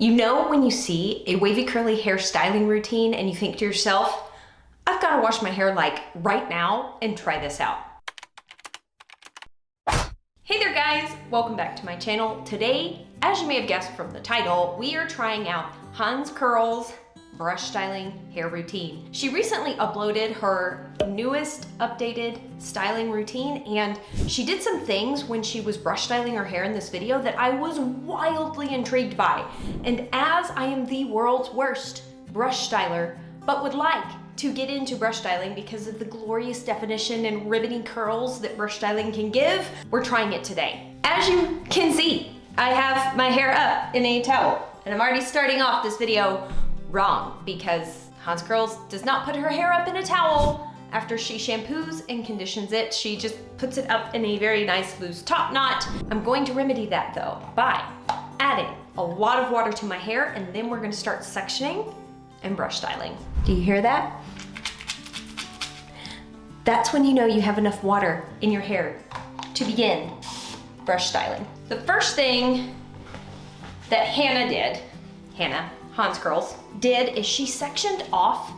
You know when you see a wavy curly hair styling routine and you think to yourself, I've got to wash my hair like right now and try this out. Hey there guys, welcome back to my channel. Today, as you may have guessed from the title, we are trying out Hanzcurls brush styling hair routine. She recently uploaded her newest updated styling routine, and she did some things when she was brush styling her hair in this video that I was wildly intrigued by. And as I am the world's worst brush styler, but would like to get into brush styling because of the glorious definition and ribbony curls that brush styling can give, we're trying it today. As you can see, I have my hair up in a towel, and I'm already starting off this video wrong because Hanzcurls does not put her hair up in a towel after she shampoos and conditions it. She just puts it up in a very nice loose top knot. I'm going to remedy that though by adding a lot of water to my hair, and then we're going to start sectioning and brush styling. Do you hear that? That's when you know you have enough water in your hair to begin brush styling. The first thing that Hanzcurls did is she sectioned off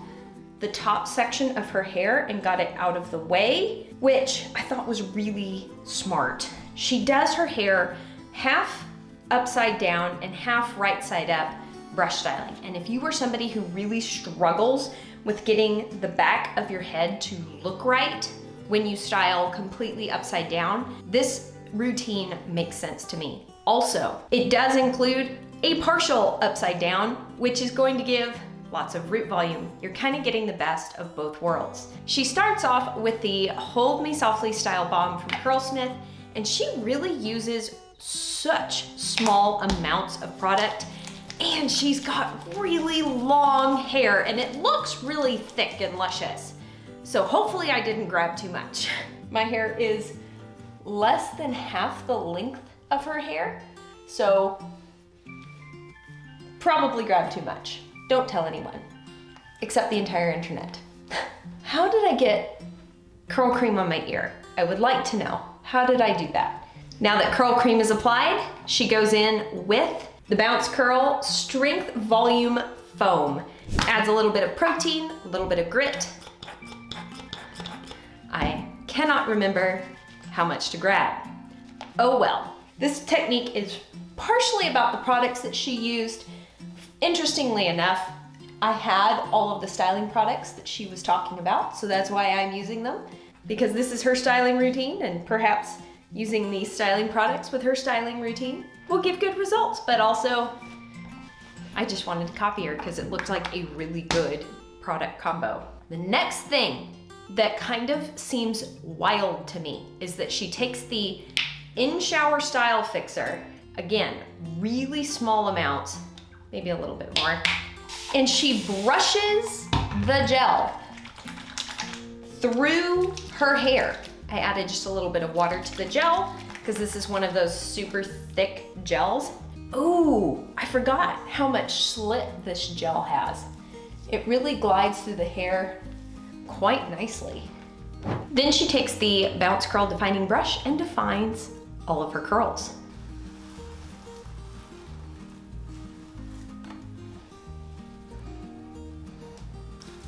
the top section of her hair and got it out of the way, which I thought was really smart. She does her hair half upside down and half right side up brush styling. And if you are somebody who really struggles with getting the back of your head to look right when you style completely upside down, this routine makes sense to me. Also, it does include a partial upside down, which is going to give lots of root volume. You're kind of getting the best of both worlds. She starts off with the Hold Me Softly Style Balm from Curlsmith, and she really uses such small amounts of product, and she's got really long hair and it looks really thick and luscious. So hopefully I didn't grab too much. My hair is less than half the length of her hair, so probably grabbed too much. Don't tell anyone, except the entire internet. How did I get curl cream on my ear? I would like to know. How did I do that? Now that curl cream is applied, she goes in with the Bounce Curl Strength Volume Foam. Adds a little bit of protein, a little bit of grit. I cannot remember how much to grab. Oh well. This technique is partially about the products that she used. Interestingly enough, I had all of the styling products that she was talking about, so that's why I'm using them, because this is her styling routine, and perhaps using these styling products with her styling routine will give good results. But also, I just wanted to copy her because it looked like a really good product combo. The next thing that kind of seems wild to me is that she takes the in-shower style fixer, again, really small amounts, maybe a little bit more, and she brushes the gel through her hair. I added just a little bit of water to the gel because this is one of those super thick gels. Ooh, I forgot how much slit this gel has. It really glides through the hair quite nicely. Then she takes the Bounce Curl Defining Brush and defines all of her curls.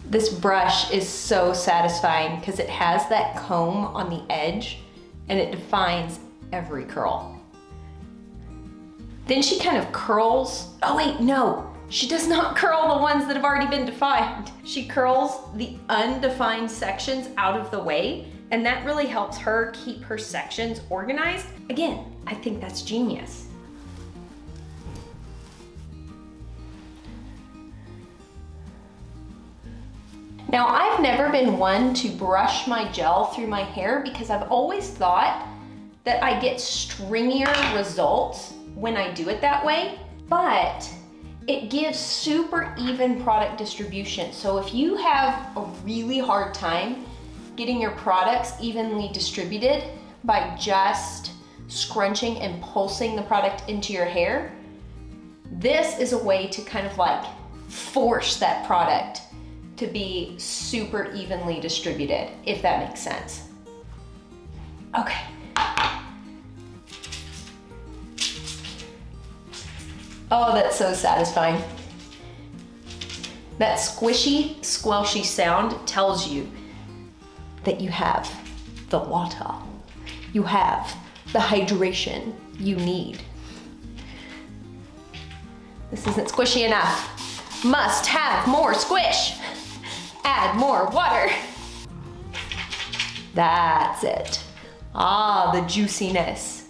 This brush is so satisfying because it has that comb on the edge and it defines every curl. Then she kind of curls, oh wait, no, she does not curl the ones that have already been defined. She curls the undefined sections out of the way, and that really helps her keep her sections organized. Again, I think that's genius. Now, I've never been one to brush my gel through my hair because I've always thought that I get stringier results when I do it that way, but it gives super even product distribution. So if you have a really hard time getting your products evenly distributed by just scrunching and pulsing the product into your hair, this is a way to kind of like force that product to be super evenly distributed, if that makes sense. Okay. Oh, that's so satisfying. That squishy, squelchy sound tells you that you have the water. You have the hydration you need. This isn't squishy enough. Must have more squish. Add more water. That's it. Ah, the juiciness.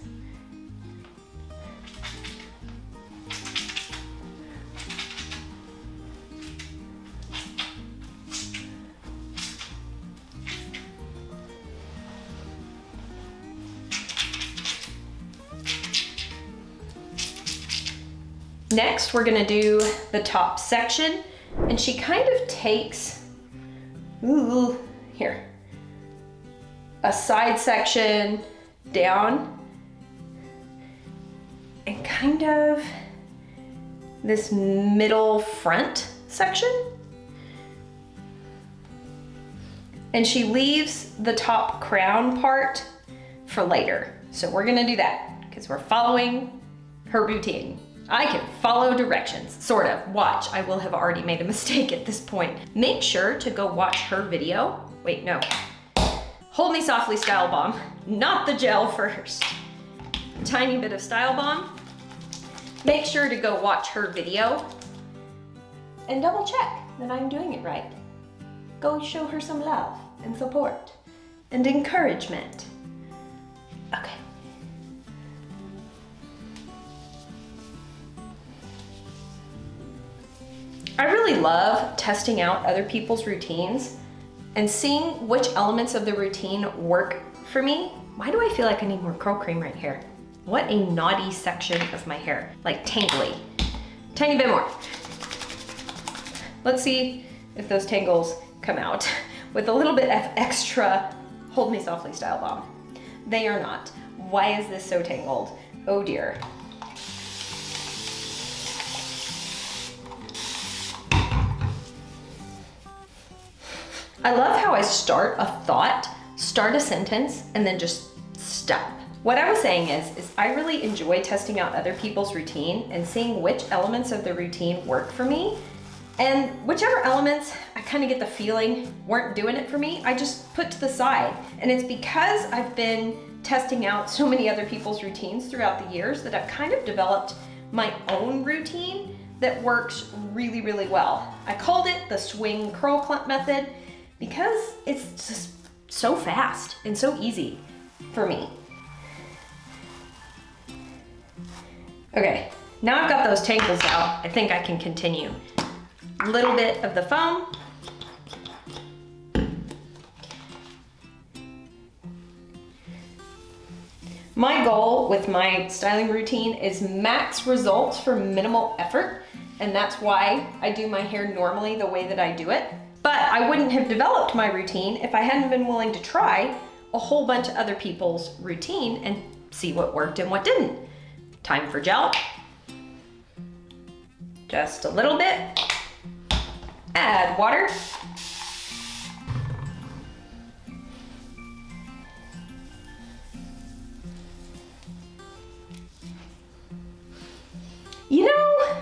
Next, we're gonna do the top section, and she kind of takes, here, a side section down, and kind of this middle front section. And she leaves the top crown part for later. So we're gonna do that, because we're following her routine. I can follow directions, sort of. Watch, I will have already made a mistake at this point. Make sure to go watch her video. Wait, no. Hold Me Softly Style Bomb, not the gel first. Tiny bit of Style Bomb. Make sure to go watch her video and double check that I'm doing it right. Go show her some love and support and encouragement. Okay. I really love testing out other people's routines and seeing which elements of the routine work for me. Why do I feel like I need more curl cream right here? What a naughty section of my hair, like tangly. Tiny bit more. Let's see if those tangles come out with a little bit of extra Hold Me Softly Style Bomb. They are not. Why is this so tangled? Oh dear. I love how I start a thought, start a sentence, and then just stop. What I was saying is I really enjoy testing out other people's routine and seeing which elements of the routine work for me. And whichever elements I kind of get the feeling weren't doing it for me, I just put to the side. And it's because I've been testing out so many other people's routines throughout the years that I've kind of developed my own routine that works really, really well. I called it the swing curl clump method because it's just so fast and so easy for me. Okay, now I've got those tangles out, I think I can continue. A little bit of the foam. My goal with my styling routine is max results for minimal effort, and that's why I do my hair normally the way that I do it. But I wouldn't have developed my routine if I hadn't been willing to try a whole bunch of other people's routine and see what worked and what didn't. Time for gel. Just a little bit. Add water. You know,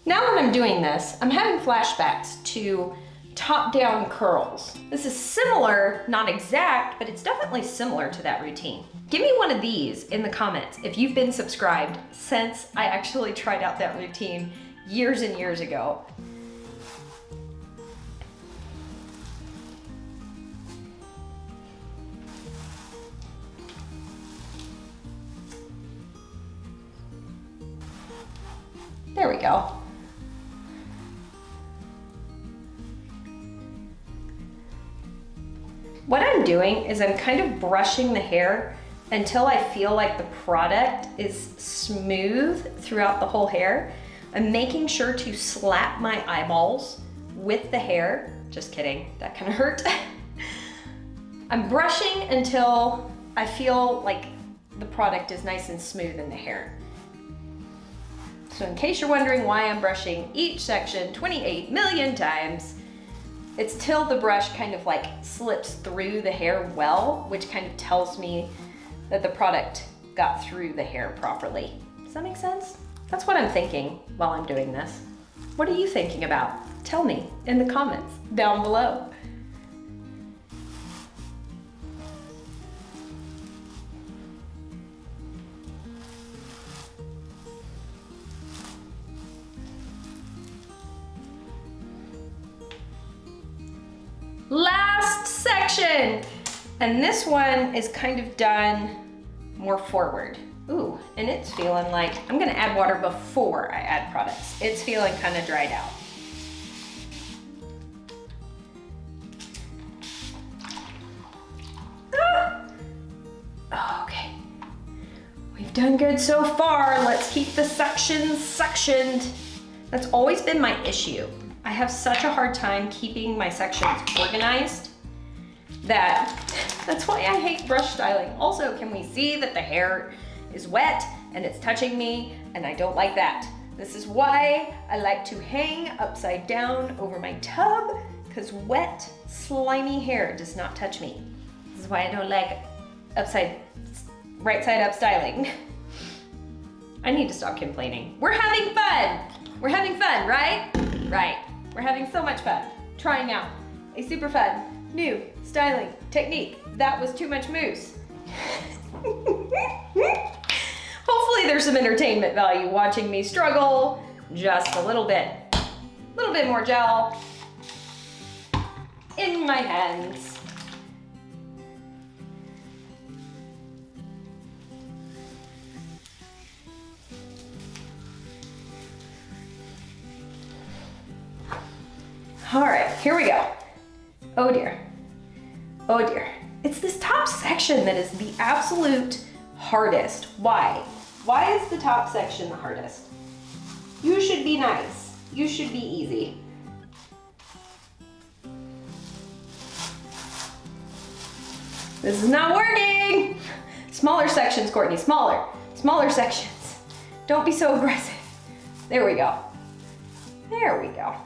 now that I'm doing this, I'm having flashbacks to top-down curls. This is similar, not exact, but it's definitely similar to that routine. Give me one of these in the comments if you've been subscribed since I actually tried out that routine years and years ago. There we go. What I'm doing is I'm kind of brushing the hair until I feel like the product is smooth throughout the whole hair. I'm making sure to slap my eyeballs with the hair. Just kidding, that kind of hurt. I'm brushing until I feel like the product is nice and smooth in the hair. So in case you're wondering why I'm brushing each section 28 million times, it's till the brush kind of like slips through the hair well, which kind of tells me that the product got through the hair properly. Does that make sense? That's what I'm thinking while I'm doing this. What are you thinking about? Tell me in the comments down below. Last section. And this one is kind of done more forward. Ooh, and it's feeling like, I'm gonna add water before I add products. It's feeling kind of dried out. Ah! Okay, we've done good so far. Let's keep the sections sectioned. That's always been my issue. I have such a hard time keeping my sections organized that's why I hate brush styling. Also, can we see that the hair is wet and it's touching me, and I don't like that. This is why I like to hang upside down over my tub, because wet, slimy hair does not touch me. This is why I don't like right side up styling. I need to stop complaining. We're having fun. We're having fun, right? Right. We're having so much fun trying out a super fun new styling technique. That was too much mousse. Hopefully there's some entertainment value watching me struggle just a little bit. A little bit more gel in my hands. All right, here we go. Oh dear. Oh dear. It's this top section that is the absolute hardest. Why? Why is the top section the hardest? You should be nice. You should be easy. This is not working. Smaller sections, Courtney, smaller. Smaller sections. Don't be so aggressive. There we go. There we go.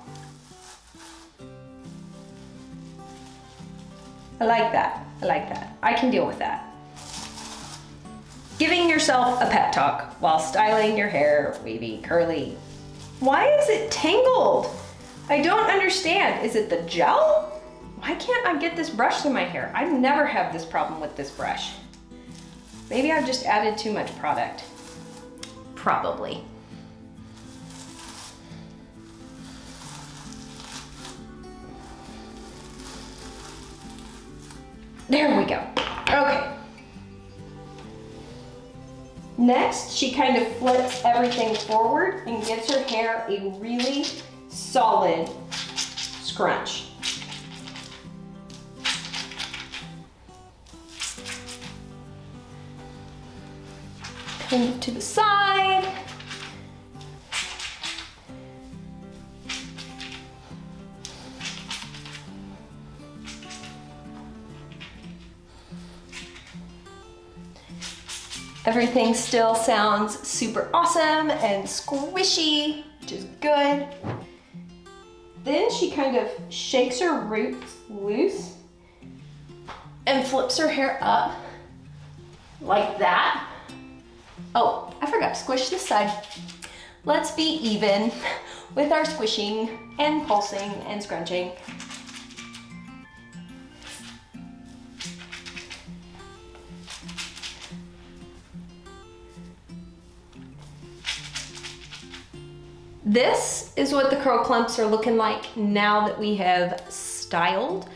I like that. I like that. I can deal with that. Giving yourself a pep talk while styling your hair wavy, curly. Why is it tangled? I don't understand. Is it the gel? Why can't I get this brush through my hair? I never have this problem with this brush. Maybe I've just added too much product. Probably. There we go. Okay. Next, she kind of flips everything forward and gives her hair a really solid scrunch. Kind of to the side. Everything still sounds super awesome and squishy, which is good. Then she kind of shakes her roots loose and flips her hair up like that. Oh, I forgot to squish this side. Let's be even with our squishing and pulsing and scrunching. This is what the curl clumps are looking like now that we have styled.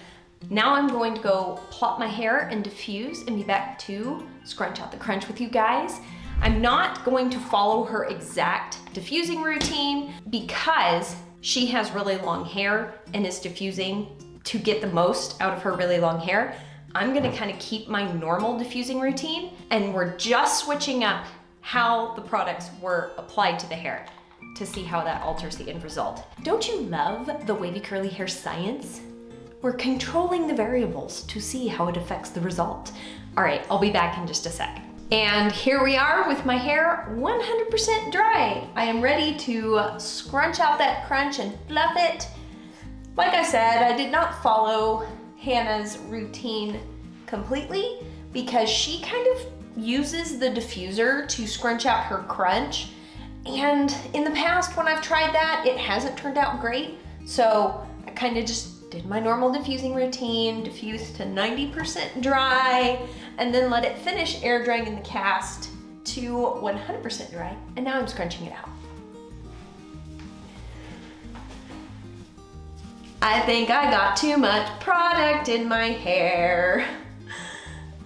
Now I'm going to go plot my hair and diffuse and be back to scrunch out the crunch with you guys. I'm not going to follow her exact diffusing routine because she has really long hair and is diffusing to get the most out of her really long hair. I'm gonna kind of keep my normal diffusing routine, and we're just switching up how the products were applied to the hair to see how that alters the end result. Don't you love the wavy curly hair science? We're controlling the variables to see how it affects the result. All right, I'll be back in just a sec. And here we are with my hair 100% dry. I am ready to scrunch out that crunch and fluff it. Like I said, I did not follow Hannah's routine completely because she kind of uses the diffuser to scrunch out her crunch, And in the past, when I've tried that, it hasn't turned out great. So I kind of just did my normal diffusing routine, diffused to 90% dry, and then let it finish air drying in the cast to 100% dry. And now I'm scrunching it out. I think I got too much product in my hair.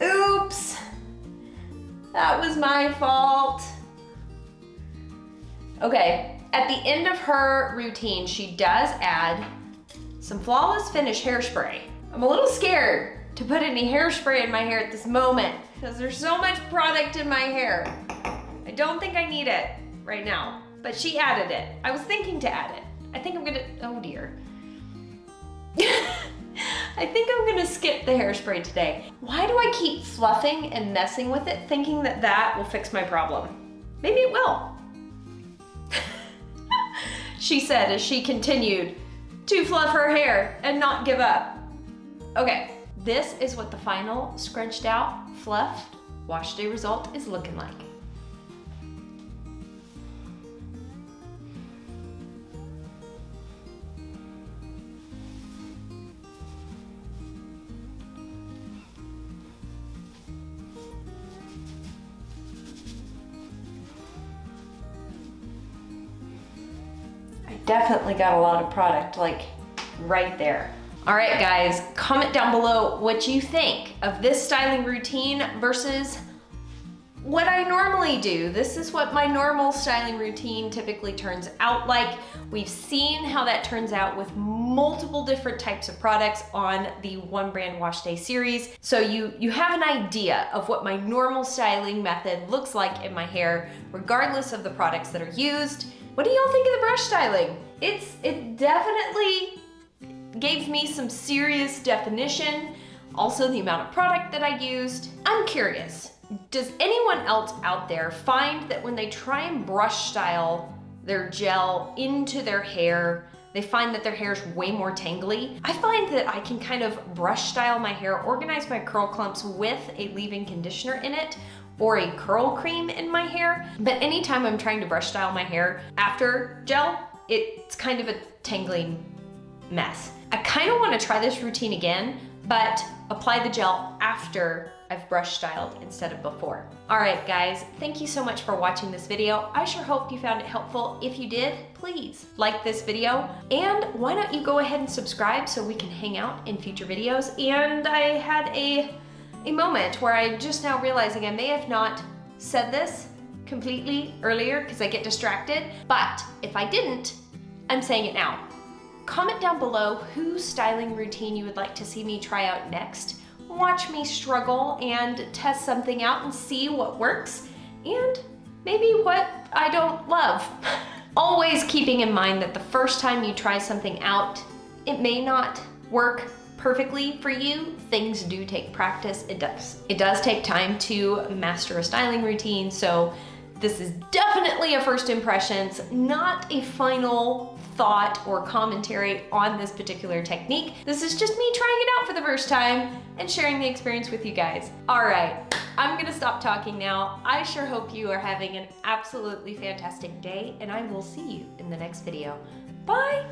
Oops, that was my fault. Okay, at the end of her routine, she does add some Flawless Finish hairspray. I'm a little scared to put any hairspray in my hair at this moment because there's so much product in my hair. I don't think I need it right now, but she added it. I was thinking to add it. I think I'm gonna, oh dear. I think I'm gonna skip the hairspray today. Why do I keep fluffing and messing with it, thinking that that will fix my problem? Maybe it will. She said as she continued to fluff her hair and not give up. Okay, this is what the final scrunched out, fluffed wash day result is looking like. Definitely got a lot of product like right there. All right guys, comment down below what you think of this styling routine versus what I normally do. This is what my normal styling routine typically turns out like. We've seen how that turns out with multiple different types of products on the One Brand Wash Day series. So you have an idea of what my normal styling method looks like in my hair, regardless of the products that are used. What do y'all think of the brush styling? It definitely gave me some serious definition. Also the amount of product that I used. I'm curious, does anyone else out there find that when they try and brush style their gel into their hair, they find that their hair is way more tangly? I find that I can kind of brush style my hair, organize my curl clumps with a leave-in conditioner in it, or a curl cream in my hair. But anytime I'm trying to brush style my hair after gel, it's kind of a tangling mess. I kind of want to try this routine again, but apply the gel after I've brush styled instead of before. All right guys, thank you so much for watching this video. I sure hope you found it helpful. If you did, please like this video, and why don't you go ahead and subscribe so we can hang out in future videos. And I had a moment where I just now realizing I may have not said this completely earlier because I get distracted, but if I didn't, I'm saying it now. Comment down below whose styling routine you would like to see me try out next. Watch me struggle and test something out and see what works and maybe what I don't love. Always keeping in mind that the first time you try something out, it may not work perfectly for you. Things do take practice. It does take time to master a styling routine. So this is definitely a first impressions, not a final thought or commentary on this particular technique. This is just me trying it out for the first time and sharing the experience with you guys. All right, I'm gonna stop talking now. I sure hope you are having an absolutely fantastic day, and I will see you in the next video. Bye.